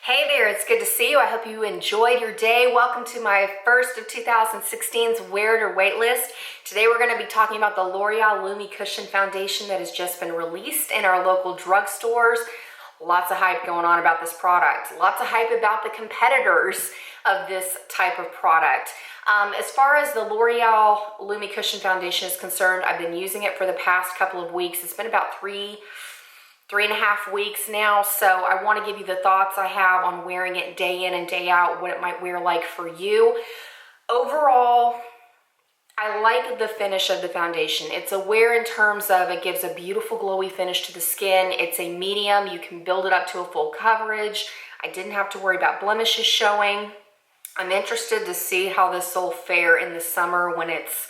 Hey there, it's good to see you. I hope you enjoyed your day. Welcome to my first of 2016's Wear It or Waitlist. Today we're going to be talking about the L'Oreal Lumi Cushion Foundation that has just been released in our local drugstores. Lots of hype going on about this product. Lots of hype about the competitors of this type of product. As far as the L'Oreal Lumi Cushion Foundation is concerned, I've been using it for the past couple of weeks. It's been about three and a half weeks now, so I want to give you the thoughts I have on wearing it day in and day out, what it might wear like for you. Overall, I like the finish of the foundation. It's a wear in terms of it gives a beautiful glowy finish to the skin. It's a medium. You can build it up to a full coverage. I didn't have to worry about blemishes showing. I'm interested to see how this will fare in the summer when it's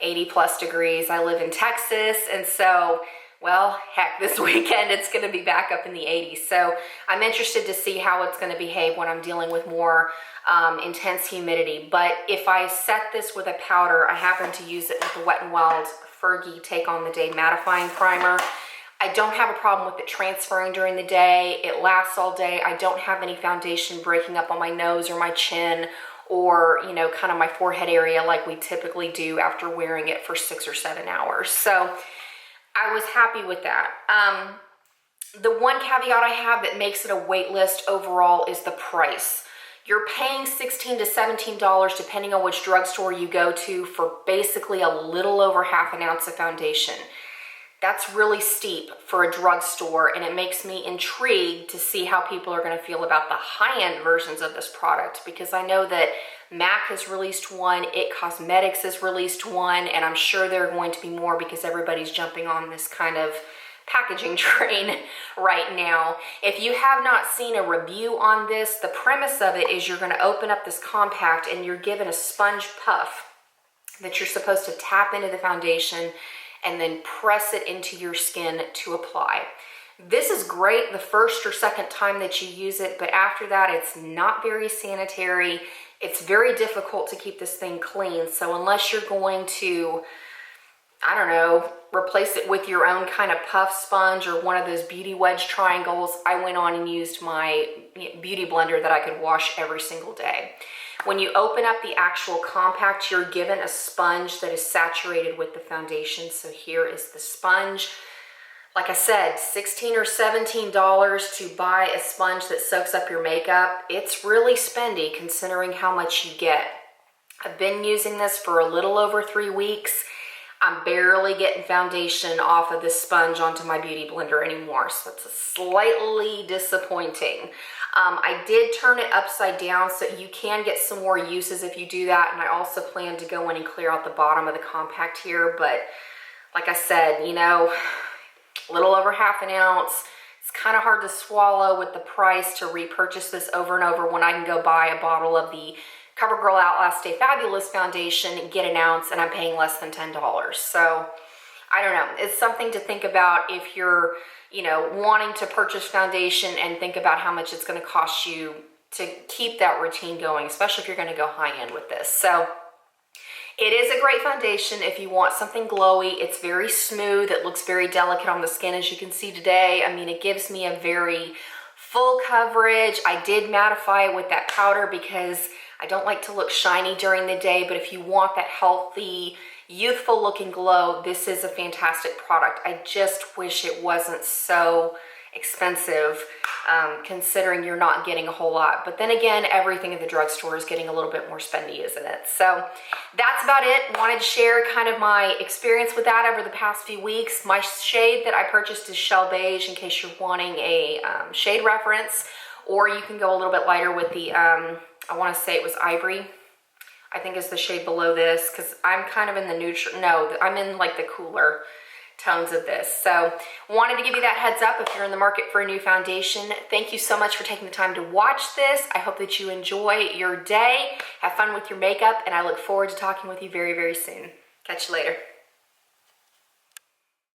80 plus degrees. I live in Texas, and so well, heck, this weekend it's going to be back up in the 80s. So I'm interested to see how it's going to behave when I'm dealing with more intense humidity. But if I set this with a powder, I happen to use it with the Wet n Wild Fergie Take on the Day Mattifying Primer. I don't have a problem with it transferring during the day. It lasts all day. I don't have any foundation breaking up on my nose or my chin or, you know, kind of my forehead area like we typically do after wearing it for 6 or 7 hours. So I was happy with that. The one caveat I have that makes it a wait list overall is the price. You're paying $16 to $17 depending on which drugstore you go to for basically a little over half an ounce of foundation. That's really steep for a drugstore, and it makes me intrigued to see how people are going to feel about the high-end versions of this product, because I know that MAC has released one, IT Cosmetics has released one, and I'm sure there are going to be more because everybody's jumping on this kind of packaging train right now. If you have not seen a review on this, the premise of it is you're going to open up this compact and you're given a sponge puff that you're supposed to tap into the foundation and then press it into your skin to apply. This is great the first or second time that you use it, but after that it's not very sanitary. It's very difficult to keep this thing clean. So unless you're going to, I don't know, replace it with your own kind of puff sponge or one of those beauty wedge triangles, I went on and used my beauty blender that I could wash every single day. When you open up the actual compact, you're given a sponge that is saturated with the foundation. So here is the sponge. Like I said, $16 or $17 to buy a sponge that soaks up your makeup. It's really spendy considering how much you get. I've been using this for a little over 3 weeks. I'm barely getting foundation off of this sponge onto my beauty blender anymore, so it's slightly disappointing. I did turn it upside down, so you can get some more uses if you do that, and I also plan to go in and clear out the bottom of the compact here, but like I said, you know, a little over half an ounce. It's kind of hard to swallow with the price to repurchase this over and over when I can go buy a bottle of the CoverGirl Outlast Stay Fabulous foundation and get an ounce, and I'm paying less than $10. So I don't know. It's something to think about if you're, you know, wanting to purchase foundation, and think about how much it's going to cost you to keep that routine going, especially if you're going to go high end with this. So it is a great foundation if you want something glowy. It's very smooth. It looks very delicate on the skin, as you can see today. I mean, it gives me a very full coverage. I did mattify it with that powder because I don't like to look shiny during the day, but if you want that healthy, youthful looking glow, this is a fantastic product. I just wish it wasn't so expensive, considering you're not getting a whole lot. But then again, everything at the drugstore is getting a little bit more spendy, isn't it? So that's about it. Wanted to share kind of my experience with that over the past few weeks. My shade that I purchased is Shell Beige, in case you're wanting a shade reference, or you can go a little bit lighter with the, I want to say it was Ivory, I think is the shade below this, because I'm kind of in the neutral, no, I'm in like the cooler tones of this. So wanted to give you that heads up if you're in the market for a new foundation. Thank you so much for taking the time to watch this. I hope that you enjoy your day, have fun with your makeup, and I look forward to talking with you very, very soon. Catch you later.